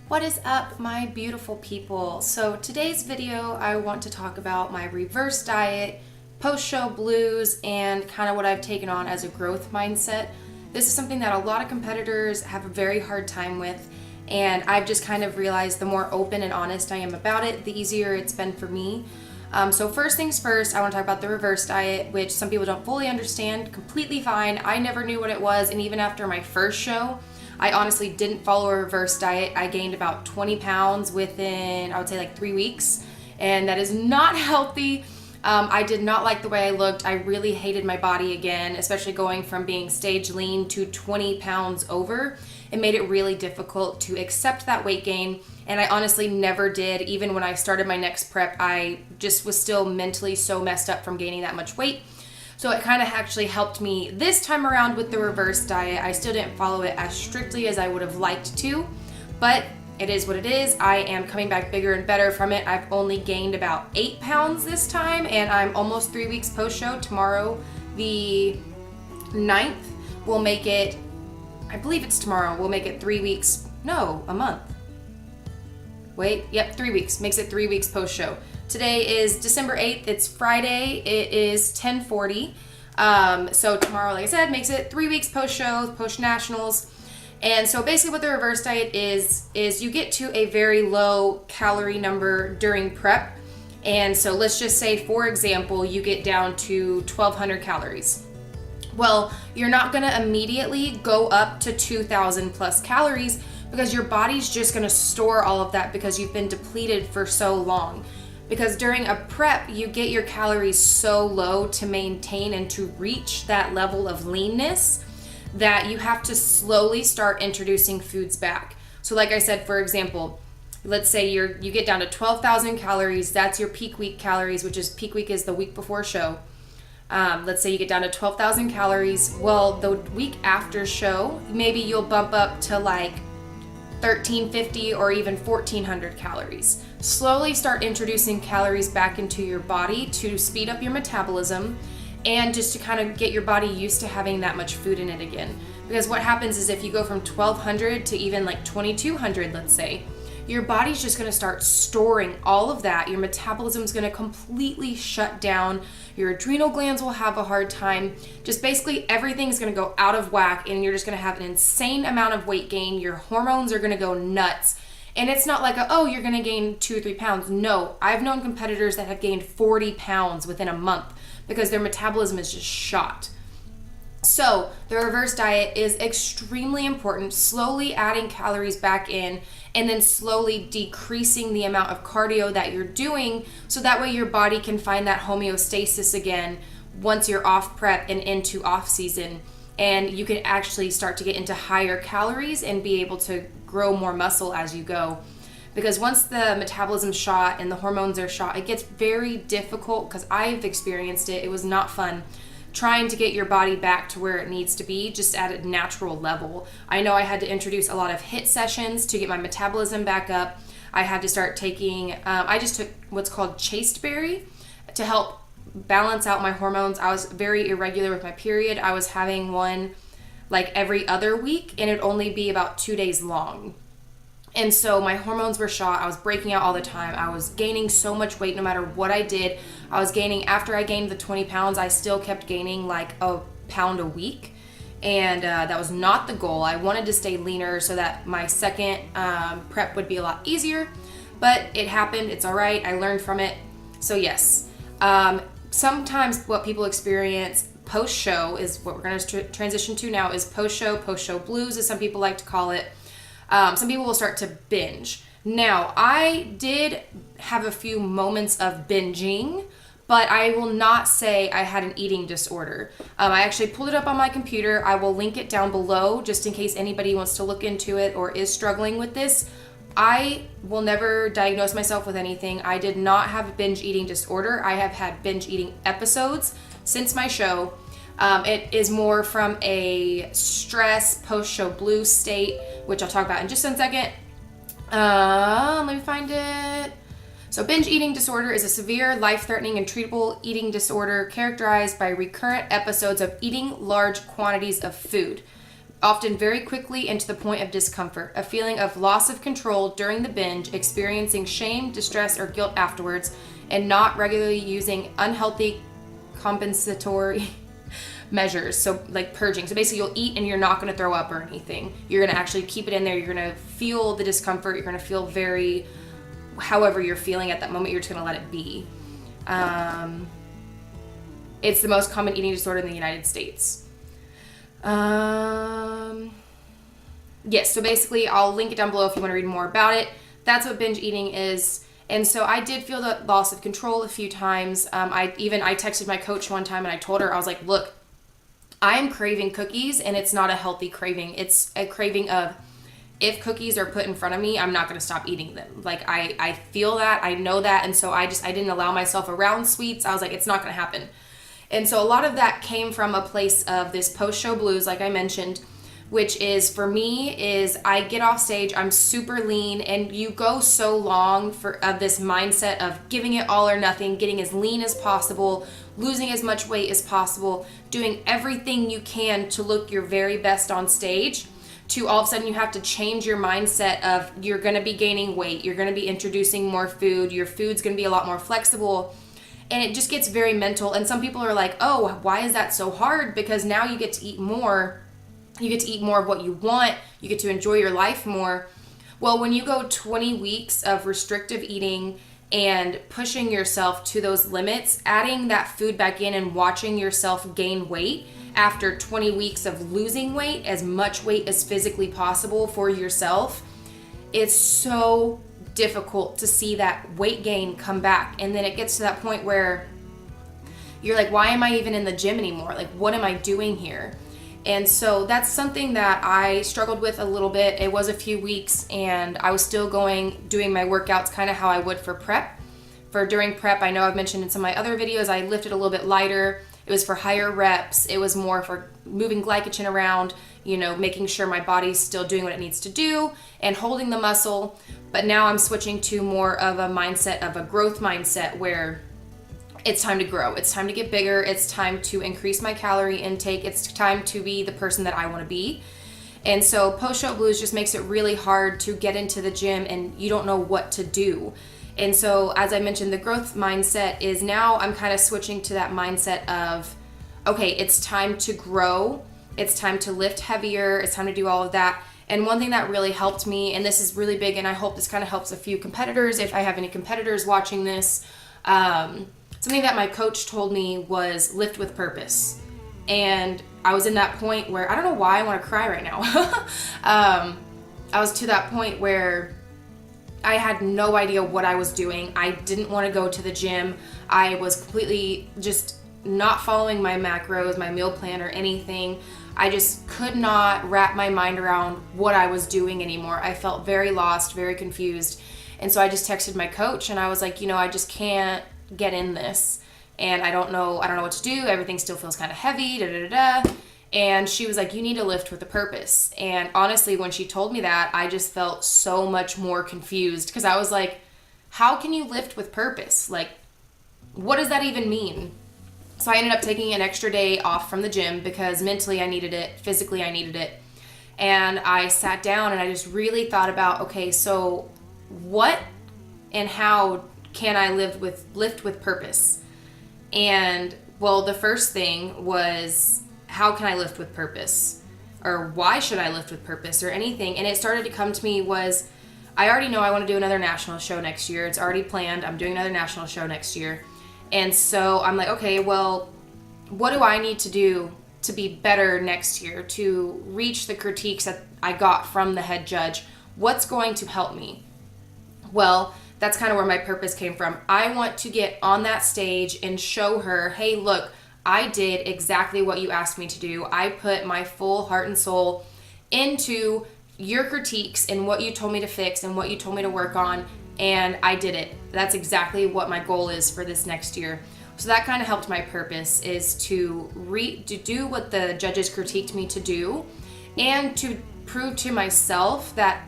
What is up, my beautiful people? So today's video, I want to talk about my reverse diet, post-show blues, and kind of what I've taken on as a growth mindset. This is something that a lot of competitors have a very hard time with, and I've just kind of realized the more open and honest I am about it, the easier it's been for me. So first things first, I want to talk about the reverse diet, which some people don't fully understand. Completely fine. I never knew what it was, and even after my first show, I honestly didn't follow a reverse diet. I gained about 20 pounds within, I would say, like 3 weeks, and that is not healthy. I did not like the way I looked. I really hated my body again, especially going from being stage lean to 20 pounds over. It made it really difficult to accept that weight gain, and I honestly never did. Even when I started my next prep, I just was still mentally so messed up from gaining that much weight. So it kind of actually helped me this time around with the reverse diet. I still didn't follow it as strictly as I would have liked to, but it is what it is. I am coming back bigger and better from it. I've only gained about 8 pounds this time, and I'm almost 3 weeks post-show. Tomorrow, the 9th, we'll make it, I believe it's tomorrow, we'll make it 3 weeks, no, a month. Wait, yep, 3 weeks, makes it 3 weeks post-show. Today is December 8th, it's Friday, it is 10:40. So tomorrow, like I said, makes it 3 weeks post-show, post-nationals. And so basically what the reverse diet is you get to a very low calorie number during prep. And so let's just say, for example, you get down to 1,200 calories. Well, you're not gonna immediately go up to 2,000 plus calories because your body's just gonna store all of that because you've been depleted for so long. Because during a prep, you get your calories so low to maintain and to reach that level of leanness that you have to slowly start introducing foods back. So like I said, for example, let's say you get down to 12,000 calories. That's your peak week calories, which is peak week is the week before show. Let's say you get down to 12,000 calories. Well, the week after show, maybe you'll bump up to like 1,350 or even 1,400 calories. Slowly start introducing calories back into your body to speed up your metabolism and just to kind of get your body used to having that much food in it again. Because what happens is if you go from 1,200 to even like 2,200, let's say, your body's just gonna start storing all of that. Your metabolism's gonna completely shut down. Your adrenal glands will have a hard time. Just basically everything's gonna go out of whack and you're just gonna have an insane amount of weight gain. Your hormones are gonna go nuts. And it's not like, oh, you're gonna gain 2 or 3 pounds. No, I've known competitors that have gained 40 pounds within a month because their metabolism is just shot. So the reverse diet is extremely important, slowly adding calories back in and then slowly decreasing the amount of cardio that you're doing so that way your body can find that homeostasis again once you're off prep and into off season. And you can actually start to get into higher calories and be able to grow more muscle as you go. Because once the metabolism's shot and the hormones are shot, it gets very difficult because I've experienced it. It was not fun trying to get your body back to where it needs to be just at a natural level. I know I had to introduce a lot of HIIT sessions to get my metabolism back up. I had to start taking, I just took what's called chasteberry to help balance out my hormones. I was very irregular with my period. I was having one like every other week and it'd only be about 2 days long. And so my hormones were shot. I was breaking out all the time. I was gaining so much weight no matter what I did. I was gaining, after I gained the 20 pounds, I still kept gaining like a pound a week. And that was not the goal. I wanted to stay leaner so that my second prep would be a lot easier. But it happened. It's all right. I learned from it. So yes, sometimes what people experience post-show is what we're going to transition to now is post-show blues, as some people like to call it. Some people will start to binge. Now, I did have a few moments of binging, but I will not say I had an eating disorder. I actually pulled it up on my computer. I will link it down below just in case anybody wants to look into it or is struggling with this. I will never diagnose myself with anything. I did not have a binge eating disorder. I have had binge eating episodes since my show. It is more from a stress post-show blues state, which I'll talk about in just a second. Let me find it. So binge eating disorder is a severe, life-threatening, and treatable eating disorder characterized by recurrent episodes of eating large quantities of food. often very quickly and to the point of discomfort, a feeling of loss of control during the binge, experiencing shame, distress, or guilt afterwards, and not regularly using unhealthy compensatory measures, so like purging. So basically you'll eat and you're not going to throw up or anything. You're going to actually keep it in there. You're going to feel the discomfort. You're going to feel very, however you're feeling at that moment, you're just going to let it be. It's the most common eating disorder in the United States. Yes, so basically I'll link it down below if you want to read more about it. That's what binge eating is. And so I did feel the loss of control a few times. I texted my coach one time and I told her, I was like, look, I am craving cookies and it's not a healthy craving. It's a craving of, if cookies are put in front of me, I'm not going to stop eating them. Like I feel that, I know that. And so I didn't allow myself around sweets. I was like, it's not going to happen. And so a lot of that came from a place of this post-show blues, like I mentioned, which is, for me, is I get off stage, I'm super lean, and you go so long of this mindset of giving it all or nothing, getting as lean as possible, losing as much weight as possible, doing everything you can to look your very best on stage, to all of a sudden you have to change your mindset of you're going to be gaining weight, you're going to be introducing more food, your food's going to be a lot more flexible. And it just gets very mental. And some people are like, oh, why is that so hard? Because now you get to eat more. You get to eat more of what you want. You get to enjoy your life more. Well, when you go 20 weeks of restrictive eating and pushing yourself to those limits, adding that food back in and watching yourself gain weight after 20 weeks of losing weight, as much weight as physically possible for yourself, it's so difficult to see that weight gain come back. And then it gets to that point where you're like, why am I even in the gym anymore? Like, what am I doing here? And so that's something that I struggled with a little bit. It was a few weeks and I was still doing my workouts kind of how I would for prep. During prep, I know I've mentioned in some of my other videos, I lifted a little bit lighter. It was for higher reps. It was more for moving glycogen around, making sure my body's still doing what it needs to do and holding the muscle. But now I'm switching to more of a mindset, of a growth mindset, where it's time to grow. It's time to get bigger. It's time to increase my calorie intake. It's time to be the person that I want to be. And so post-show blues just makes it really hard to get into the gym and you don't know what to do. And so, as I mentioned, the growth mindset is now I'm kind of switching to that mindset of, okay, it's time to grow. It's time to lift heavier. It's time to do all of that. And one thing that really helped me, and this is really big, and I hope this kind of helps a few competitors, if I have any competitors watching this, something that my coach told me was lift with purpose. And I was in that point where, I don't know why I want to cry right now. I was to that point where I had no idea what I was doing. I didn't want to go to the gym. I was completely just not following my macros, my meal plan, or anything. I just could not wrap my mind around what I was doing anymore. I felt very lost, very confused. And so I just texted my coach and I was like, I just can't get in this. And I don't know what to do. Everything still feels kind of heavy, And she was like, you need to lift with a purpose. And honestly, when she told me that, I just felt so much more confused, because I was like, how can you lift with purpose? Like, what does that even mean? So I ended up taking an extra day off from the gym because mentally I needed it, physically I needed it. And I sat down and I just really thought about, okay, so what and how can I lift with purpose? And well, the first thing was, how can I lift with purpose? Or why should I lift with purpose, or anything? And it started to come to me was, I already know I want to do another national show next year. It's already planned. I'm doing another national show next year. And so I'm like, okay, well, what do I need to do to be better next year, to reach the critiques that I got from the head judge? What's going to help me? Well, that's kind of where my purpose came from. I want to get on that stage and show her, hey, look, I did exactly what you asked me to do. I put my full heart and soul into your critiques and what you told me to fix and what you told me to work on, and I did it. That's exactly what my goal is for this next year. So that kind of helped my purpose, is to do what the judges critiqued me to do, and to prove to myself that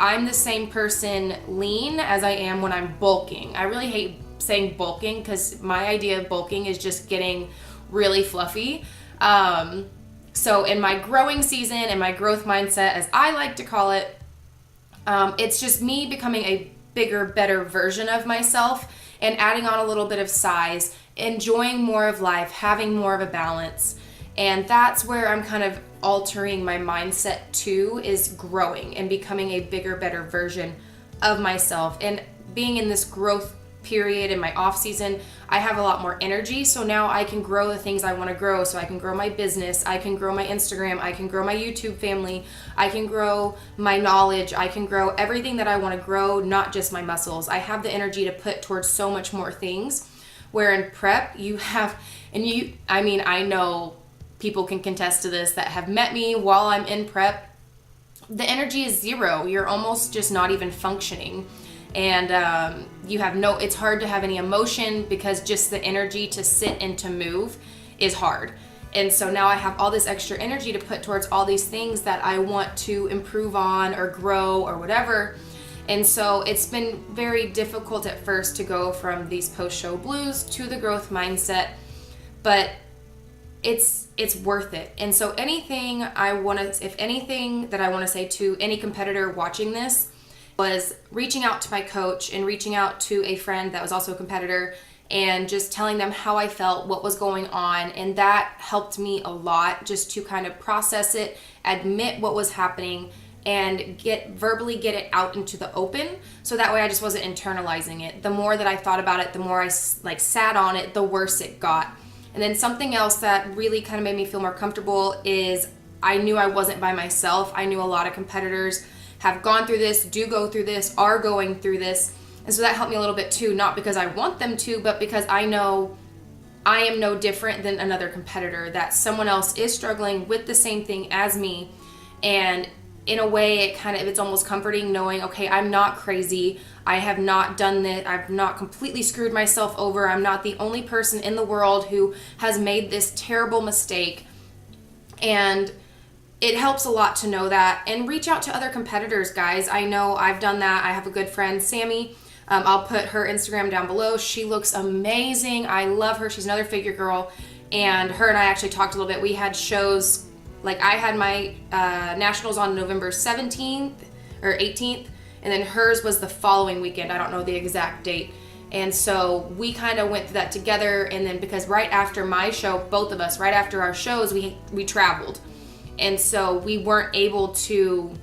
I'm the same person lean as I am when I'm bulking. I really hate saying bulking, because my idea of bulking is just getting really fluffy. So in my growing season and my growth mindset, as I like to call it, it's just me becoming a bigger, better version of myself and adding on a little bit of size, enjoying more of life, having more of a balance. And that's where I'm kind of altering my mindset to, is growing and becoming a bigger, better version of myself. And being in this growth period in my off season, I have a lot more energy. So now I can grow the things I want to grow. So I can grow my business, I can grow my Instagram, I can grow my YouTube family, I can grow my knowledge, I can grow everything that I want to grow, not just my muscles. I have the energy to put towards so much more things. Where in prep, you have, I know people can contest to this that have met me while I'm in prep. The energy is zero. You're almost just not even functioning. And it's hard to have any emotion because just the energy to sit and to move is hard. And so now I have all this extra energy to put towards all these things that I want to improve on or grow or whatever. And so it's been very difficult at first to go from these post-show blues to the growth mindset, but it's worth it. And so if anything that I want to say to any competitor watching this was reaching out to my coach and reaching out to a friend that was also a competitor and just telling them how I felt, what was going on. And that helped me a lot, just to kind of process it, admit what was happening, and verbally get it out into the open. So that way I just wasn't internalizing it. The more that I thought about it, the more I sat on it, the worse it got. And then something else that really kind of made me feel more comfortable is I knew I wasn't by myself. I knew a lot of competitors have gone through this, do go through this, are going through this. And so that helped me a little bit too, not because I want them to, but because I know I am no different than another competitor, that someone else is struggling with the same thing as me. And in a way, it's almost comforting knowing, okay, I'm not crazy. I have not done this. I've not completely screwed myself over. I'm not the only person in the world who has made this terrible mistake. And it helps a lot to know that, and reach out to other competitors, guys. I know I've done that. I have a good friend, Sammy. I'll put her Instagram down below. She looks amazing. I love her. She's another figure girl. And her and I actually talked a little bit. We had shows. Like, I had my nationals on November 17th or 18th, and then hers was the following weekend. I don't know the exact date. And so we kind of went through that together. And then because right after my show, both of us, right after our shows, we traveled. And so we weren't able to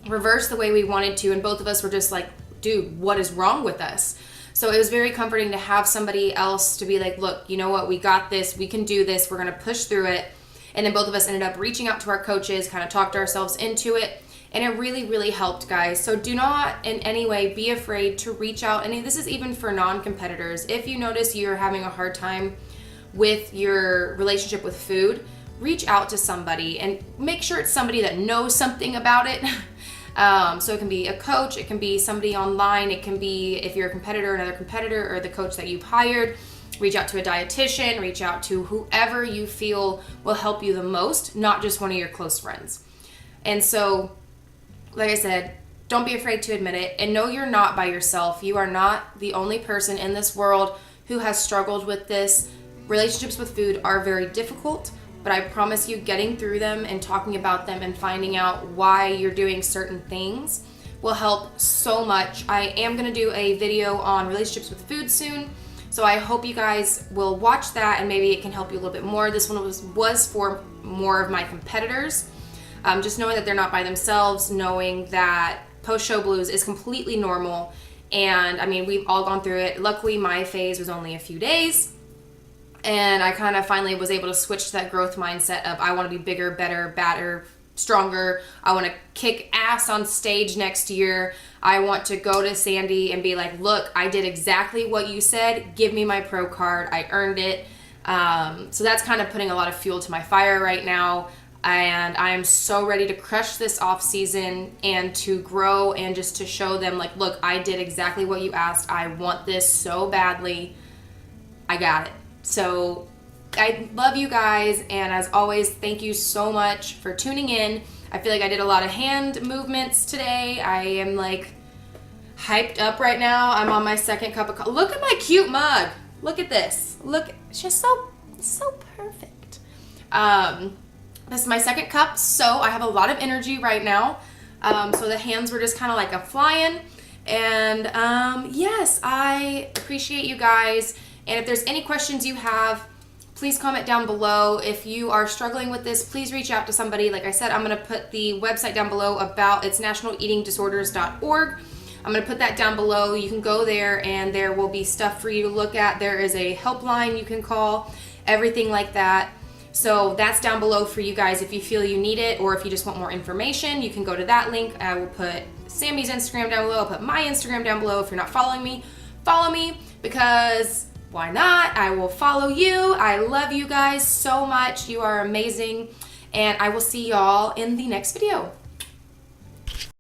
reverse the way we wanted to. And both of us were just like, dude, what is wrong with us? So it was very comforting to have somebody else to be like, look, you know what? We got this. We can do this. We're going to push through it. And then both of us ended up reaching out to our coaches, kind of talked ourselves into it. And it really, really helped, guys. So do not in any way be afraid to reach out. And this is even for non-competitors. If you notice you're having a hard time with your relationship with food, reach out to somebody and make sure it's somebody that knows something about it. So it can be a coach, it can be somebody online, it can be, if you're a competitor, another competitor, or the coach that you've hired. Reach out to a dietitian, reach out to whoever you feel will help you the most, not just one of your close friends. And so, like I said, don't be afraid to admit it, and know you're not by yourself. You are not the only person in this world who has struggled with this. Relationships with food are very difficult, but I promise you, getting through them and talking about them and finding out why you're doing certain things will help so much. I am going to do a video on relationships with food soon. So I hope you guys will watch that, and maybe it can help you a little bit more. This one was for more of my competitors. Just knowing that they're not by themselves, knowing that post-show blues is completely normal. And I mean, we've all gone through it. Luckily, my phase was only a few days. And I kind of finally was able to switch to that growth mindset of I want to be bigger, better, badder, stronger. I want to kick ass on stage next year. I want to go to Sandy and be like, look, I did exactly what you said. Give me my pro card. I earned it. So that's kind of putting a lot of fuel to my fire right now. And I am so ready to crush this off season and to grow and just to show them like, look, I did exactly what you asked. I want this so badly. I got it. So I love you guys, and as always, thank you so much for tuning in. I feel like I did a lot of hand movements today. I am like hyped up right now. I'm on my second cup of coffee. Look at my cute mug. Look at this. Look, it's just so perfect. This is my second cup, so I have a lot of energy right now. So the hands were just kind of like a flying. And yes, I appreciate you guys. And if there's any questions you have, please comment down below. If you are struggling with this, please reach out to somebody. Like I said, I'm going to put the website down below about it's nationaleatingdisorders.org. I'm going to put that down below. You can go there and there will be stuff for you to look at. There is a helpline you can call, everything like that. So that's down below for you guys if you feel you need it, or if you just want more information, you can go to that link. I will put Sammy's Instagram down below. I'll put my Instagram down below. If you're not following me, follow me, because why not? I will follow you. I love you guys so much. You are amazing. And I will see y'all in the next video.